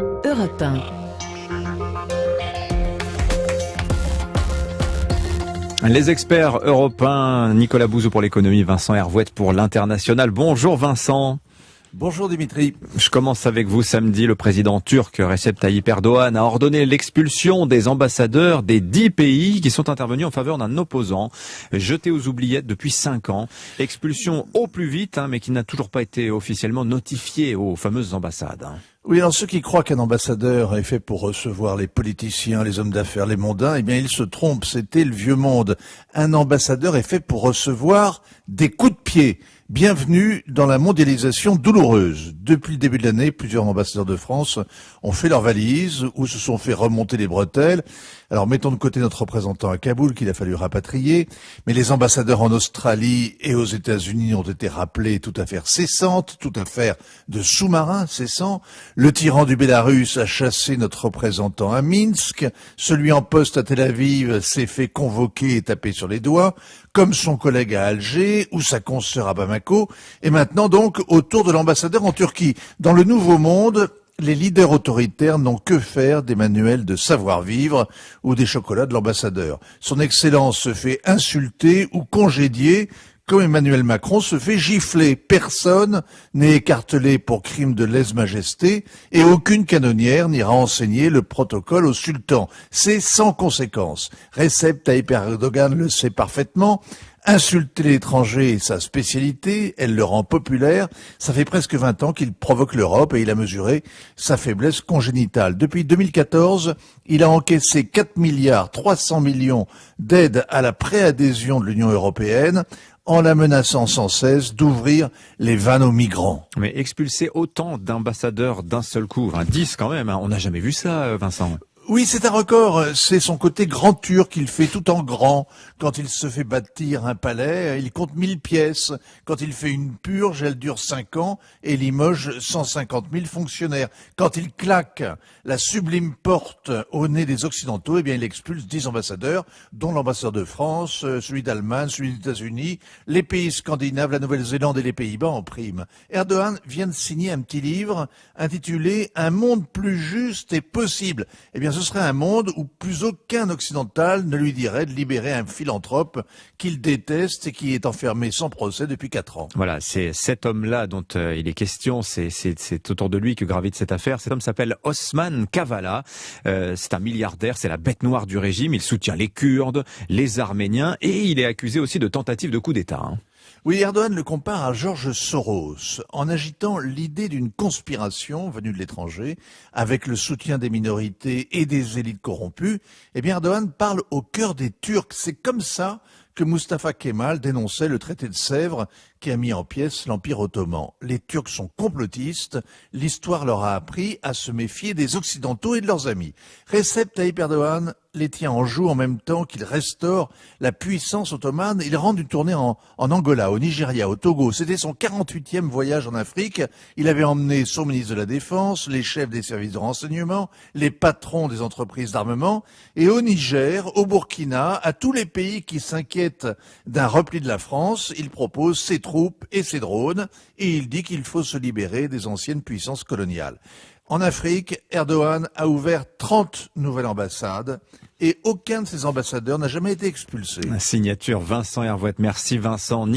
Europe 1. Les experts européens, Nicolas Bouzou pour l'économie, Vincent Hervouette pour l'international. Bonjour Vincent. Bonjour Dimitri. Je commence avec vous. Samedi, le président turc Recep Tayyip Erdogan a ordonné l'expulsion des ambassadeurs des 10 pays qui sont intervenus en faveur d'un opposant jeté aux oubliettes depuis 5 ans. Expulsion au plus vite, mais qui n'a toujours pas été officiellement notifiée aux fameuses ambassades. Oui, alors ceux qui croient qu'un ambassadeur est fait pour recevoir les politiciens, les hommes d'affaires, les mondains, eh bien ils se trompent, c'était le vieux monde. Un ambassadeur est fait pour recevoir des coups de pied. Bienvenue dans la mondialisation douloureuse. Depuis le début de l'année, plusieurs ambassadeurs de France ont fait leurs valises ou se sont fait remonter les bretelles. Alors mettons de côté notre représentant à Kaboul qu'il a fallu rapatrier, mais les ambassadeurs en Australie et aux États-Unis ont été rappelés, toute affaire cessante, toute affaire de sous-marins cessant. Le tyran du Bélarus a chassé notre représentant à Minsk. Celui en poste à Tel Aviv s'est fait convoquer et taper sur les doigts, comme son collègue à Alger ou sa consoeur à Bamako. Et maintenant donc au tour de l'ambassadeur en Turquie. Dans le Nouveau Monde, les leaders autoritaires n'ont que faire des manuels de savoir-vivre ou des chocolats de l'ambassadeur. Son Excellence se fait insulter ou congédier, comme Emmanuel Macron se fait gifler. Personne n'est écartelé pour crime de lèse-majesté et aucune canonnière n'ira enseigner le protocole au sultan. C'est sans conséquence. Recep Tayyip Erdogan le sait parfaitement. Insulter l'étranger est sa spécialité, elle le rend populaire. Ça fait presque 20 ans qu'il provoque l'Europe et il a mesuré sa faiblesse congénitale. Depuis 2014, il a encaissé 4 milliards 300 millions d'aides à la préadhésion de l'Union européenne, en la menaçant sans cesse d'ouvrir les vannes aux migrants. Mais expulser autant d'ambassadeurs d'un seul coup, 10 quand même, on n'a jamais vu ça, Vincent. Oui, c'est un record. C'est son côté grand turc qu'il fait tout en grand. Quand il se fait bâtir un palais, il compte 1000 pièces. Quand il fait une purge, elle dure 5 ans et limoge 150 000 fonctionnaires. Quand il claque la sublime porte au nez des Occidentaux, eh bien, il expulse 10 ambassadeurs, dont l'ambassadeur de France, celui d'Allemagne, celui des États-Unis, les pays scandinaves, la Nouvelle-Zélande et les Pays-Bas en prime. Erdogan vient de signer un petit livre intitulé « Un monde plus juste et possible ». Eh bien, ce serait un monde où plus aucun occidental ne lui dirait de libérer un philanthrope qu'il déteste et qui est enfermé sans procès depuis 4 ans. Voilà, c'est cet homme-là dont il est question, c'est autour de lui que gravite cette affaire. Cet homme s'appelle Osman Kavala, c'est un milliardaire, c'est la bête noire du régime, il soutient les Kurdes, les Arméniens et il est accusé aussi de tentative de coup d'État. Oui, Erdogan le compare à George Soros, en agitant l'idée d'une conspiration venue de l'étranger, avec le soutien des minorités et des élites corrompues. Eh bien, Erdogan parle au cœur des Turcs. C'est comme ça que Mustafa Kemal dénonçait le traité de Sèvres qui a mis en pièces l'Empire ottoman. Les Turcs sont complotistes, l'histoire leur a appris à se méfier des Occidentaux et de leurs amis. Recep Tayyip Erdogan les tient en joue en même temps qu'il restaure la puissance ottomane. Il rentre une tournée en Angola, au Nigeria, au Togo. C'était son 48e voyage en Afrique. Il avait emmené son ministre de la Défense, les chefs des services de renseignement, les patrons des entreprises d'armement. Et au Niger, au Burkina, à tous les pays qui s'inquiètent d'un repli de la France, il propose ses troupes et ses drones. Et il dit qu'il faut se libérer des anciennes puissances coloniales. En Afrique, Erdogan a ouvert 30 nouvelles ambassades et aucun de ces ambassadeurs n'a jamais été expulsé. Signature Vincent Hervouette. Merci Vincent.